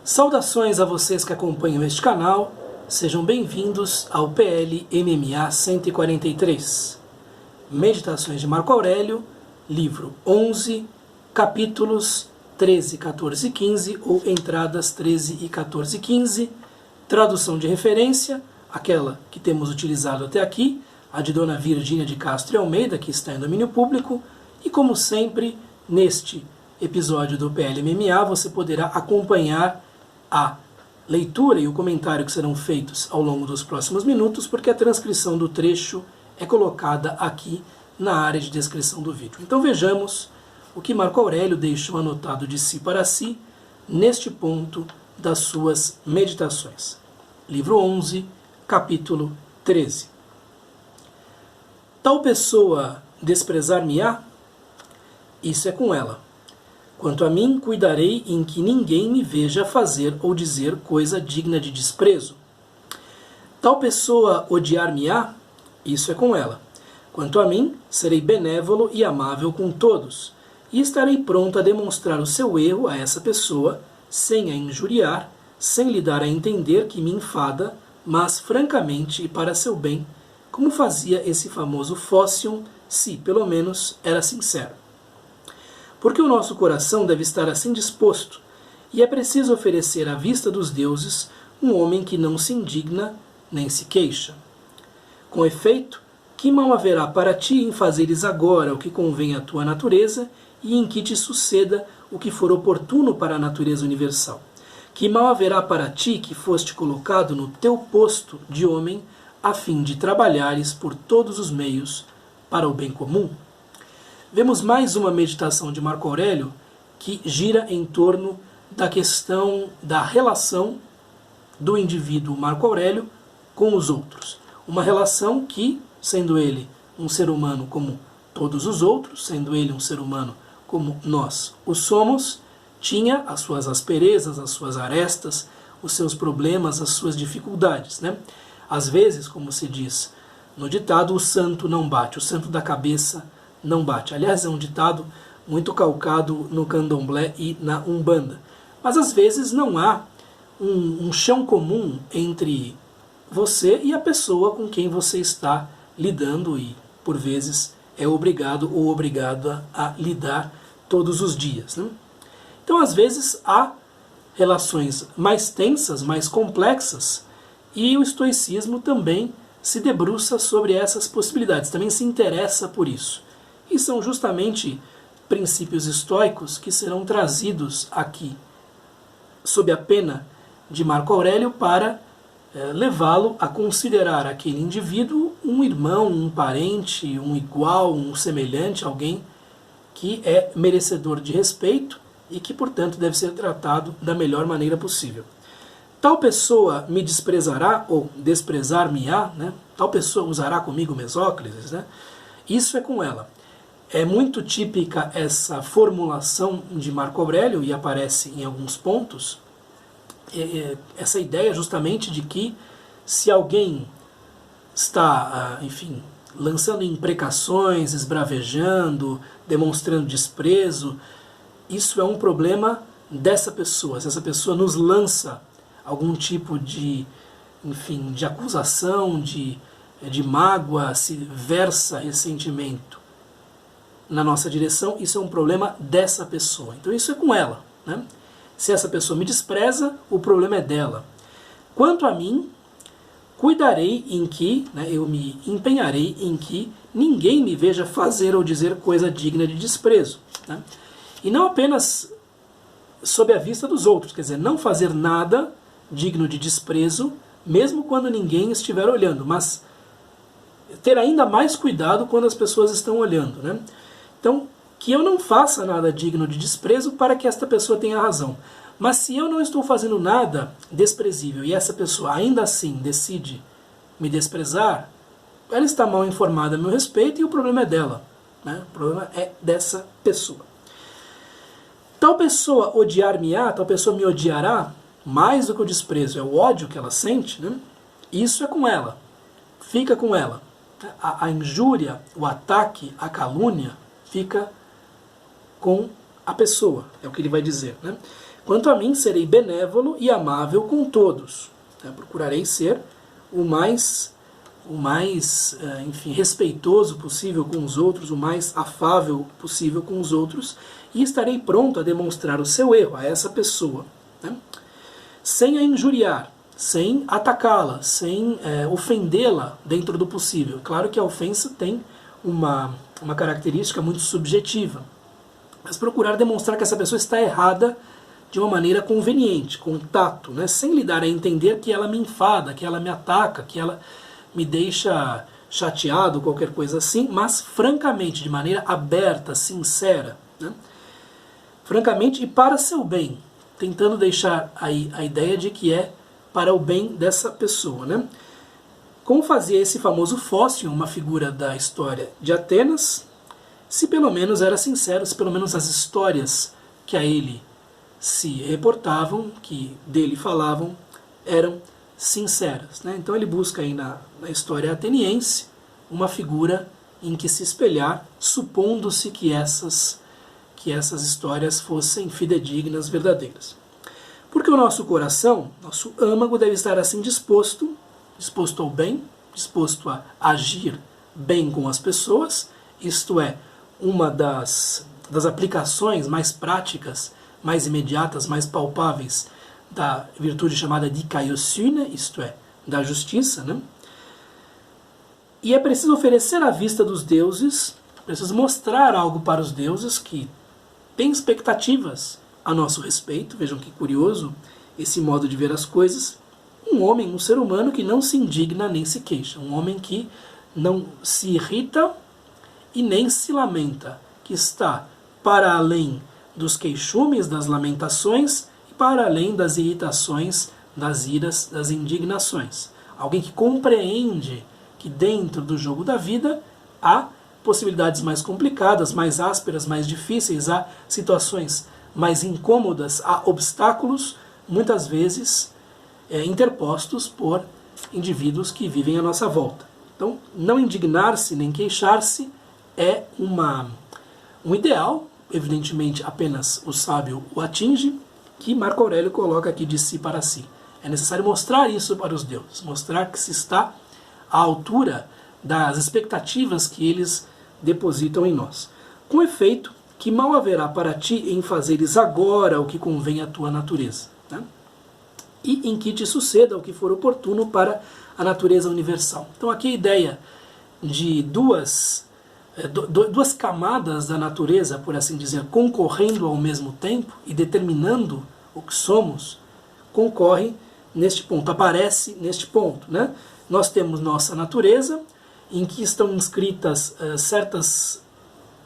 Saudações a vocês que acompanham este canal, sejam bem-vindos ao PL MMA 143. Meditações de Marco Aurélio, livro 11, capítulos 13, 14 e 15, ou entradas 13 e 14 e 15, tradução de referência, aquela que temos utilizado até aqui, a de Dona Virgínia de Castro e Almeida, que está em domínio público, e como sempre, neste episódio do PL MMA, você poderá acompanhar a leitura e o comentário que serão feitos ao longo dos próximos minutos, porque a transcrição do trecho é colocada aqui na área de descrição do vídeo. Então vejamos o que Marco Aurélio deixou anotado de si para si neste ponto das suas meditações. Livro 11, capítulo 13. Tal pessoa desprezar-me-á? Isso é com ela. Quanto a mim, cuidarei em que ninguém me veja fazer ou dizer coisa digna de desprezo. Tal pessoa odiar-me-á? Isso é com ela. Quanto a mim, serei benévolo e amável com todos, e estarei pronto a demonstrar o seu erro a essa pessoa, sem a injuriar, sem lhe dar a entender que me enfada, mas francamente e para seu bem, como fazia esse famoso Fócion, se, pelo menos, era sincero. Porque o nosso coração deve estar assim disposto, e é preciso oferecer à vista dos deuses um homem que não se indigna nem se queixa. Com efeito, que mal haverá para ti em fazeres agora o que convém à tua natureza e em que te suceda o que for oportuno para a natureza universal? Que mal haverá para ti que foste colocado no teu posto de homem a fim de trabalhares por todos os meios para o bem comum? Vemos mais uma meditação de Marco Aurélio que gira em torno da questão da relação do indivíduo Marco Aurélio com os outros. Uma relação que, sendo ele um ser humano como todos os outros, sendo ele um ser humano como nós o somos, tinha as suas asperezas, as suas arestas, os seus problemas, as suas dificuldades, né? Às vezes, como se diz no ditado, o santo não bate, o santo da cabeça não bate. Aliás, é um ditado muito calcado no candomblé e na umbanda. Mas às vezes não há um chão comum entre você e a pessoa com quem você está lidando e, por vezes, é obrigado ou obrigada a lidar todos os dias, né? Então, às vezes, há relações mais tensas, mais complexas, e o estoicismo também se debruça sobre essas possibilidades, também se interessa por isso. E são justamente princípios estoicos que serão trazidos aqui, sob a pena de Marco Aurélio, para levá-lo a considerar aquele indivíduo um irmão, um parente, um igual, um semelhante, alguém que é merecedor de respeito e que, portanto, deve ser tratado da melhor maneira possível. Tal pessoa me desprezará, ou desprezar-me-á, né? Tal pessoa usará comigo mesóclises, né? Isso é com ela. É muito típica essa formulação de Marco Aurélio, e aparece em alguns pontos, essa ideia justamente de que se alguém está, enfim, lançando imprecações, esbravejando, demonstrando desprezo, isso é um problema dessa pessoa. Se essa pessoa nos lança algum tipo de, enfim, de acusação, de mágoa, se versa ressentimento na nossa direção, isso é um problema dessa pessoa. Então isso é com ela, né? Se essa pessoa me despreza, o problema é dela. Quanto a mim, cuidarei em que, né, eu me empenharei em que ninguém me veja fazer ou dizer coisa digna de desprezo, né? E não apenas sob a vista dos outros, quer dizer, não fazer nada digno de desprezo, mesmo quando ninguém estiver olhando, mas ter ainda mais cuidado quando as pessoas estão olhando, né? Então, que eu não faça nada digno de desprezo para que esta pessoa tenha razão. Mas se eu não estou fazendo nada desprezível e essa pessoa ainda assim decide me desprezar, ela está mal informada a meu respeito e o problema é dela, né? O problema é dessa pessoa. Tal pessoa odiar-me-á, tal pessoa me odiará, mais do que o desprezo, é o ódio que ela sente, né? Isso é com ela, fica com ela. A injúria, o ataque, a calúnia, fica com a pessoa, é o que ele vai dizer, né? Quanto a mim, serei benévolo e amável com todos. Procurarei ser o mais enfim, respeitoso possível com os outros, o mais afável possível com os outros, e estarei pronto a demonstrar o seu erro a essa pessoa, né? Sem a injuriar, sem atacá-la, sem ofendê-la dentro do possível. Claro que a ofensa tem uma característica muito subjetiva, mas procurar demonstrar que essa pessoa está errada de uma maneira conveniente, com tato, né? Sem lhe dar a entender que ela me enfada, que ela me ataca, que ela me deixa chateado, qualquer coisa assim, mas francamente, de maneira aberta, sincera, né? Francamente e para seu bem, tentando deixar aí a ideia de que é para o bem dessa pessoa, né? Como fazia esse famoso Fócio, uma figura da história de Atenas, se pelo menos era sincero, se pelo menos as histórias que a ele se reportavam, que dele falavam, eram sinceras, né? Então ele busca aí na história ateniense uma figura em que se espelhar, supondo-se que essas histórias fossem fidedignas, verdadeiras. Porque o nosso coração, nosso âmago, deve estar assim disposto ao bem, disposto a agir bem com as pessoas, isto é, uma das aplicações mais práticas, mais imediatas, mais palpáveis da virtude chamada dikaiosune, isto é, da justiça, né? E é preciso oferecer à vista dos deuses, preciso mostrar algo para os deuses que têm expectativas a nosso respeito. Vejam que curioso esse modo de ver as coisas. Um homem, um ser humano que não se indigna nem se queixa, um homem que não se irrita e nem se lamenta, que está para além dos queixumes, das lamentações, e para além das irritações, das iras, das indignações. Alguém que compreende que dentro do jogo da vida há possibilidades mais complicadas, mais ásperas, mais difíceis, há situações mais incômodas, há obstáculos, muitas vezes interpostos por indivíduos que vivem à nossa volta. Então, não indignar-se nem queixar-se é um ideal, evidentemente apenas o sábio o atinge, que Marco Aurélio coloca aqui de si para si. É necessário mostrar isso para os deuses, mostrar que se está à altura das expectativas que eles depositam em nós. Com efeito, que mal haverá para ti em fazeres agora o que convém à tua natureza, né? E em que te suceda o que for oportuno para a natureza universal. Então aqui a ideia de duas camadas da natureza, por assim dizer, concorrendo ao mesmo tempo e determinando o que somos, concorre neste ponto, aparece neste ponto, né? Nós temos nossa natureza, em que estão inscritas certas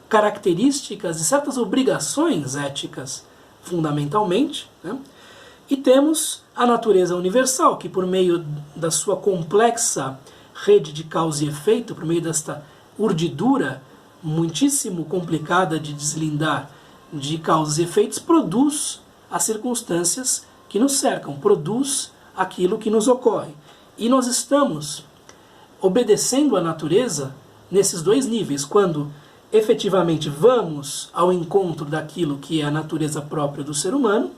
características e certas obrigações éticas, fundamentalmente, né? E temos a natureza universal, que por meio da sua complexa rede de causa e efeito, por meio desta urdidura muitíssimo complicada de deslindar de causas e efeitos, produz as circunstâncias que nos cercam, produz aquilo que nos ocorre. E nós estamos obedecendo à natureza nesses dois níveis, quando efetivamente vamos ao encontro daquilo que é a natureza própria do ser humano,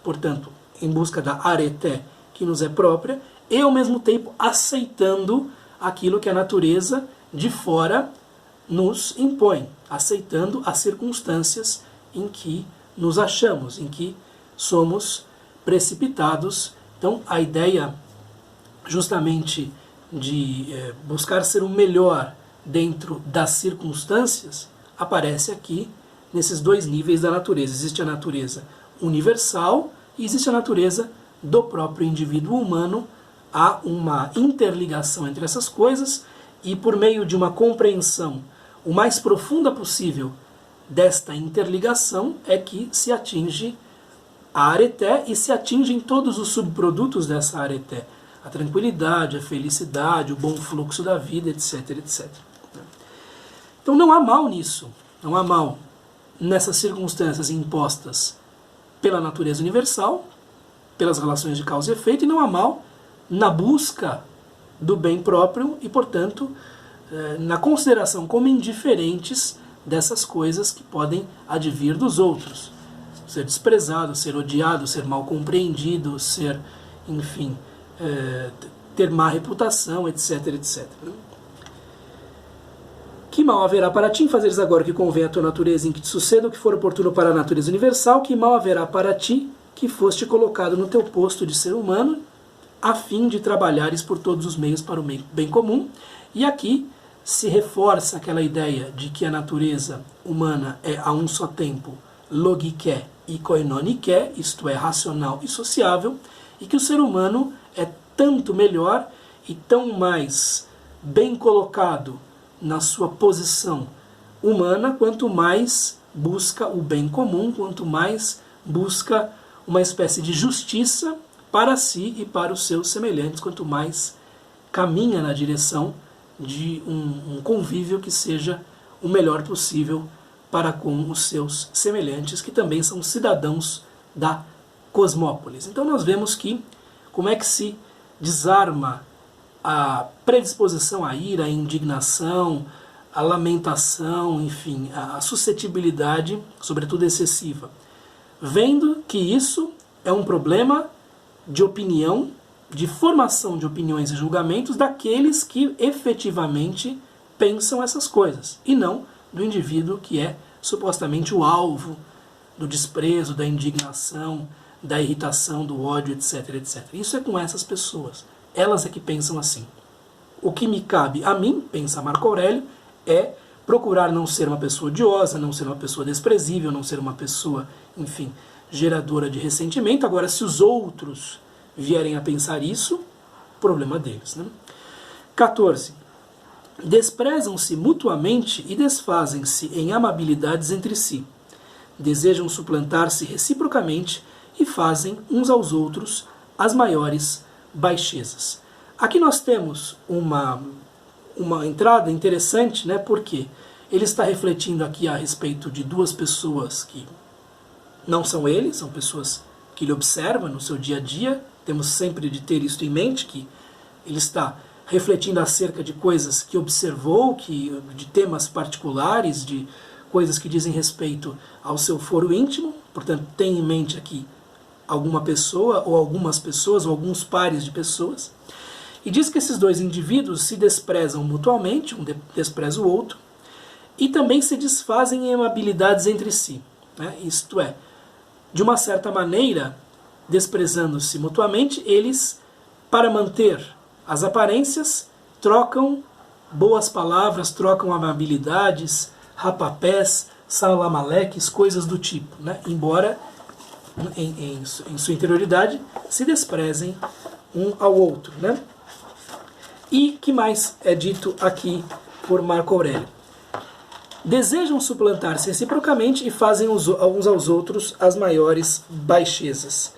portanto, em busca da arete que nos é própria, e ao mesmo tempo aceitando aquilo que a natureza de fora nos impõe, aceitando as circunstâncias em que nos achamos, em que somos precipitados. Então, a ideia justamente de buscar ser o melhor dentro das circunstâncias aparece aqui nesses dois níveis da natureza. Existe a natureza universal e existe a natureza do próprio indivíduo humano. Há uma interligação entre essas coisas e por meio de uma compreensão o mais profunda possível desta interligação é que se atinge a areté e se atingem todos os subprodutos dessa areté. A tranquilidade, a felicidade, o bom fluxo da vida, etc, etc. Então não há mal nisso, não há mal nessas circunstâncias impostas pela natureza universal, pelas relações de causa e efeito, e não há mal na busca do bem próprio e, portanto, na consideração como indiferentes dessas coisas que podem advir dos outros. ser desprezado, ser odiado, ser mal compreendido, ser, enfim, ter má reputação, etc, etc. Que mal haverá para ti em fazeres agora o que convém à tua natureza, em que te suceda o que for oportuno para a natureza universal? Que mal haverá para ti que foste colocado no teu posto de ser humano, a fim de trabalhares por todos os meios para o bem comum? E aqui se reforça aquela ideia de que a natureza humana é a um só tempo logike e koinonike, isto é, racional e sociável, e que o ser humano é tanto melhor e tão mais bem colocado na sua posição humana, quanto mais busca o bem comum, quanto mais busca uma espécie de justiça para si e para os seus semelhantes, quanto mais caminha na direção de um convívio que seja o melhor possível para com os seus semelhantes, que também são cidadãos da cosmópolis. Então nós vemos que como é que se desarma a predisposição à ira, à indignação, à lamentação, enfim, a suscetibilidade, sobretudo excessiva, vendo que isso é um problema de opinião, de formação de opiniões e julgamentos daqueles que efetivamente pensam essas coisas, e não do indivíduo que é supostamente o alvo do desprezo, da indignação, da irritação, do ódio, etc, etc. Isso é com essas pessoas. Elas é que pensam assim. O que me cabe a mim, pensa Marco Aurélio, é procurar não ser uma pessoa odiosa, não ser uma pessoa desprezível, não ser uma pessoa, enfim, geradora de ressentimento. Agora, se os outros vierem a pensar isso, problema deles, né? 14. Desprezam-se mutuamente e desfazem-se em amabilidades entre si. Desejam suplantar-se reciprocamente e fazem uns aos outros as maiores baixezas. Aqui nós temos uma entrada interessante, né, porque ele está refletindo aqui a respeito de duas pessoas que não são ele, são pessoas que ele observa no seu dia a dia. Temos sempre de ter isso em mente, que ele está refletindo acerca de coisas que observou, de temas particulares, de coisas que dizem respeito ao seu foro íntimo. Portanto, tem em mente aqui alguma pessoa, ou algumas pessoas, ou alguns pares de pessoas. E diz que esses dois indivíduos se desprezam mutuamente, um despreza o outro, e também se desfazem em amabilidades entre si, né? Isto é, de uma certa maneira, desprezando-se mutuamente, eles, para manter as aparências, trocam boas palavras, trocam amabilidades, rapapés, salamaleques, coisas do tipo, né? Embora em sua interioridade se desprezem um ao outro, né? E que mais é dito aqui por Marco Aurélio? Desejam suplantar-se reciprocamente e fazem uns aos outros as maiores baixezas.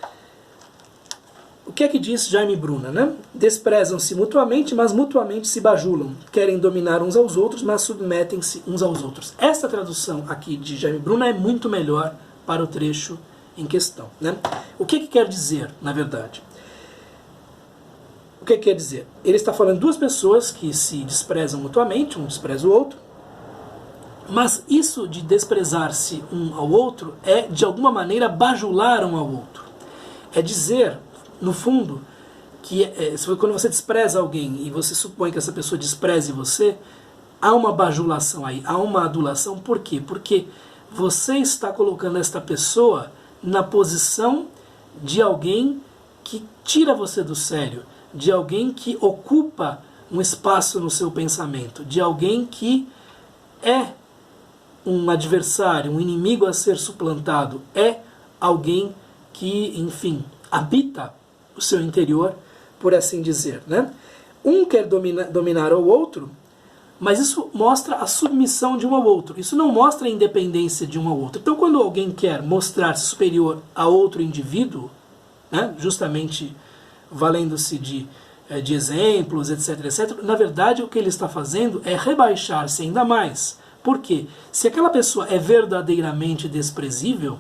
O que é que diz Jaime Bruna, né? Desprezam-se mutuamente, mas mutuamente se bajulam. Querem dominar uns aos outros, mas submetem-se uns aos outros. Essa tradução aqui de Jaime Bruna é muito melhor para o trecho em questão, né? O que quer dizer, na verdade? O que quer dizer? Ele está falando de duas pessoas que se desprezam mutuamente, um despreza o outro, mas isso de desprezar-se um ao outro é, de alguma maneira, bajular um ao outro. É dizer, no fundo, que quando você despreza alguém e você supõe que essa pessoa despreze você, há uma bajulação aí, há uma adulação. Por quê? Porque você está colocando esta pessoa na posição de alguém que tira você do sério, de alguém que ocupa um espaço no seu pensamento, de alguém que é um adversário, um inimigo a ser suplantado, é alguém que, enfim, habita o seu interior, por assim dizer, né? Um quer dominar o outro, mas isso mostra a submissão de um ao outro. Isso não mostra a independência de um ao outro. Então, quando alguém quer mostrar-se superior a outro indivíduo, né, justamente valendo-se de exemplos, etc, etc, na verdade o que ele está fazendo é rebaixar-se ainda mais. Por quê? Se aquela pessoa é verdadeiramente desprezível,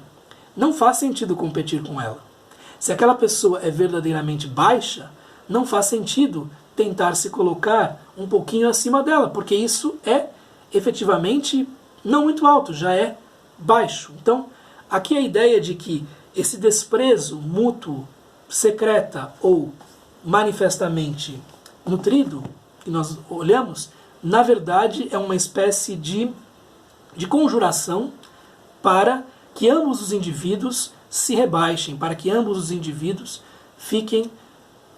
não faz sentido competir com ela. Se aquela pessoa é verdadeiramente baixa, não faz sentido tentar se colocar um pouquinho acima dela, porque isso é efetivamente não muito alto, já é baixo. Então, Aqui a ideia de que esse desprezo mútuo, secreta ou manifestamente nutrido, que nós olhamos, na verdade é uma espécie de conjuração para que ambos os indivíduos se rebaixem, para que ambos os indivíduos fiquem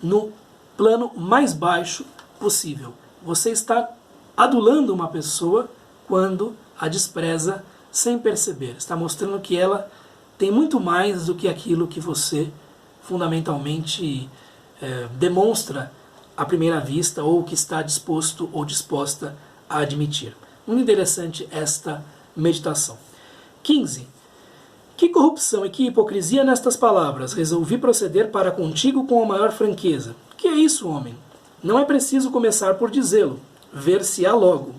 no plano mais baixo possível. Você está adulando uma pessoa quando a despreza sem perceber. Está mostrando que ela tem muito mais do que aquilo que você fundamentalmente demonstra à primeira vista ou que está disposto ou disposta a admitir. Muito interessante esta meditação. 15. Que corrupção e que hipocrisia nestas palavras. Resolvi proceder para contigo com a maior franqueza. Que é isso, homem? Não é preciso começar por dizê-lo. Ver-se-á logo.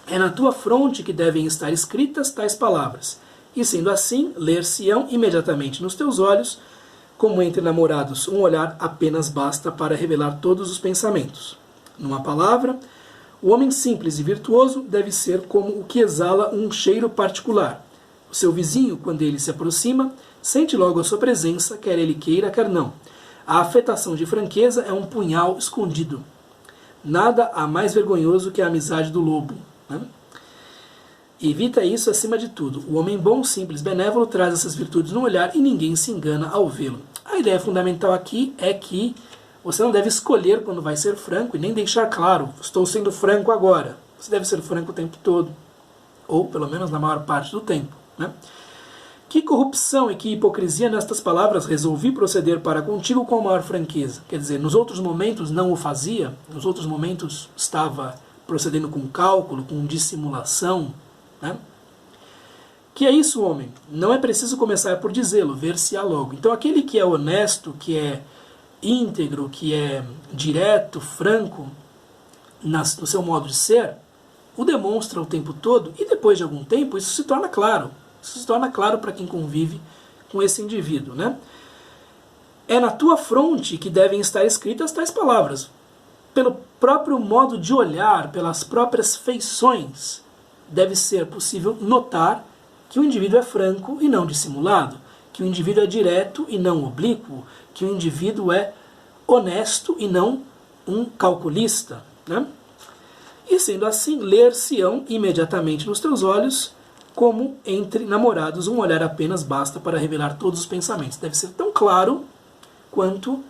É na tua fronte que devem estar escritas tais palavras. E sendo assim, ler-se-ão imediatamente nos teus olhos. Como entre namorados, um olhar apenas basta para revelar todos os pensamentos. Numa palavra, o homem simples e virtuoso deve ser como o que exala um cheiro particular. O seu vizinho, quando ele se aproxima, sente logo a sua presença, quer ele queira, quer não. A afetação de franqueza é um punhal escondido. Nada há mais vergonhoso que a amizade do lobo, né? Evita isso acima de tudo. O homem bom, simples, benévolo traz essas virtudes no olhar e ninguém se engana ao vê-lo. A ideia fundamental aqui é que você não deve escolher quando vai ser franco e nem deixar claro, estou sendo franco agora. Você deve ser franco o tempo todo, ou pelo menos na maior parte do tempo, né? Que corrupção e que hipocrisia nestas palavras. Resolvi proceder para contigo com a maior franqueza. Quer dizer, nos outros momentos não o fazia, nos outros momentos estava procedendo com cálculo, com dissimulação, né? Que é isso, homem? Não é preciso começar por dizê-lo, ver-se-á logo. Então aquele que é honesto, que é íntegro, que é direto, franco no seu modo de ser, o demonstra o tempo todo e depois de algum tempo isso se torna claro. Isso se torna claro para quem convive com esse indivíduo, né? É na tua fronte que devem estar escritas tais palavras. Pelo próprio modo de olhar, pelas próprias feições, deve ser possível notar que o indivíduo é franco e não dissimulado, que o indivíduo é direto e não oblíquo, que o indivíduo é honesto e não um calculista, né? E sendo assim, ler-se-ão imediatamente nos teus olhos, como entre namorados um olhar apenas basta para revelar todos os pensamentos. Deve ser tão claro quanto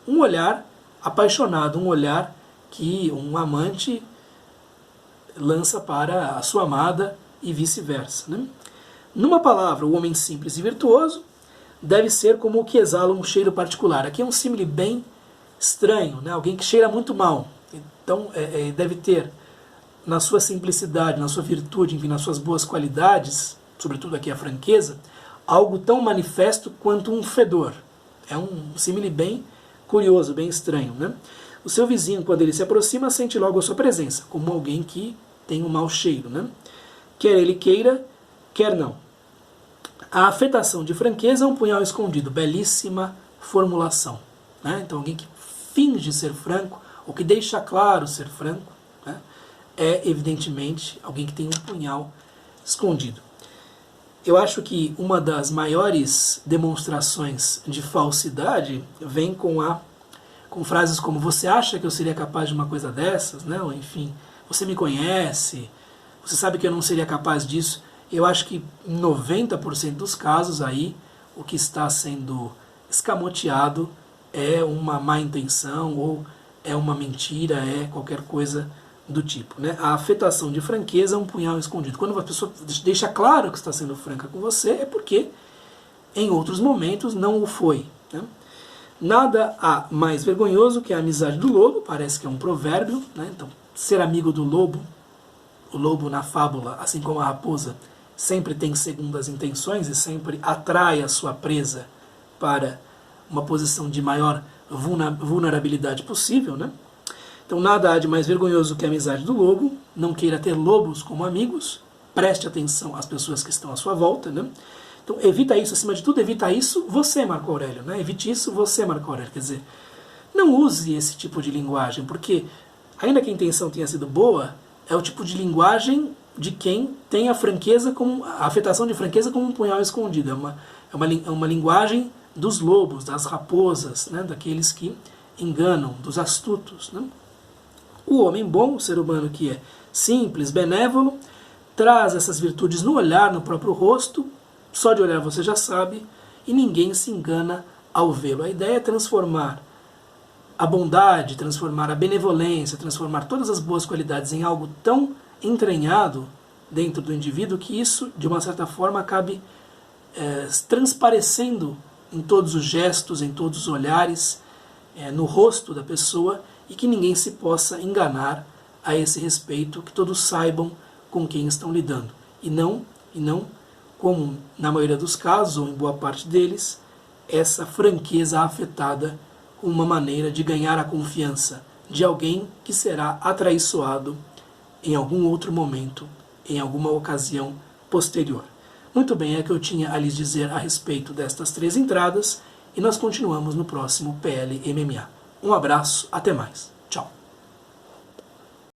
um olhar apaixonado, um olhar que um amante lança para a sua amada e vice-versa, né? Numa palavra, o homem simples e virtuoso deve ser como o que exala um cheiro particular. Aqui é um símile bem estranho, né? Alguém que cheira muito mal. Então, deve ter na sua simplicidade, na sua virtude, enfim, nas suas boas qualidades, sobretudo aqui a franqueza, algo tão manifesto quanto um fedor. É um símile bem curioso, bem estranho, né? O seu vizinho, quando ele se aproxima, sente logo a sua presença, como alguém que tem um mau cheiro, né? Quer ele queira, quer não. A afetação de franqueza é um punhal escondido, belíssima formulação, né? Então alguém que finge ser franco, ou que deixa claro ser franco, né? É evidentemente alguém que tem um punhal escondido. Eu acho que uma das maiores demonstrações de falsidade vem com frases como: você acha que eu seria capaz de uma coisa dessas, né? Ou enfim, você me conhece, você sabe que eu não seria capaz disso. Eu acho que em 90% dos casos aí o que está sendo escamoteado é uma má intenção ou é uma mentira, é qualquer coisa do tipo, né? A afetação de franqueza é um punhal escondido. Quando a pessoa deixa claro que está sendo franca com você, é porque em outros momentos não o foi, né? Nada há mais vergonhoso que a amizade do lobo, parece que é um provérbio, né? Então, ser amigo do lobo, o lobo na fábula, assim como a raposa, sempre tem segundas intenções e sempre atrai a sua presa para uma posição de maior vulnerabilidade possível, né? Então nada há de mais vergonhoso que a amizade do lobo. Não queira ter lobos como amigos, preste atenção às pessoas que estão à sua volta, né? Então evita isso, acima de tudo, evita isso você, Marco Aurélio, né? Evite isso você, Marco Aurélio. Quer dizer, não use esse tipo de linguagem, porque ainda que a intenção tenha sido boa, é o tipo de linguagem de quem tem a franqueza como a afetação de franqueza como um punhal escondido. É uma linguagem dos lobos, das raposas, né, daqueles que enganam, dos astutos. Né? O homem bom, o ser humano que é simples, benévolo, traz essas virtudes no olhar, no próprio rosto, só de olhar você já sabe, e ninguém se engana ao vê-lo. A ideia é transformar a bondade, transformar a benevolência, transformar todas as boas qualidades em algo tão entranhado dentro do indivíduo que isso, de uma certa forma, acabe transparecendo em todos os gestos, em todos os olhares, no rosto da pessoa, e que ninguém se possa enganar a esse respeito, que todos saibam com quem estão lidando. E não, como na maioria dos casos, ou em boa parte deles, essa franqueza afetada com uma maneira de ganhar a confiança de alguém que será atraiçoado em algum outro momento, em alguma ocasião posterior. Muito bem, é o que eu tinha a lhes dizer a respeito destas 3 entradas, e nós continuamos no próximo PL MMA. Um abraço, até mais. Tchau.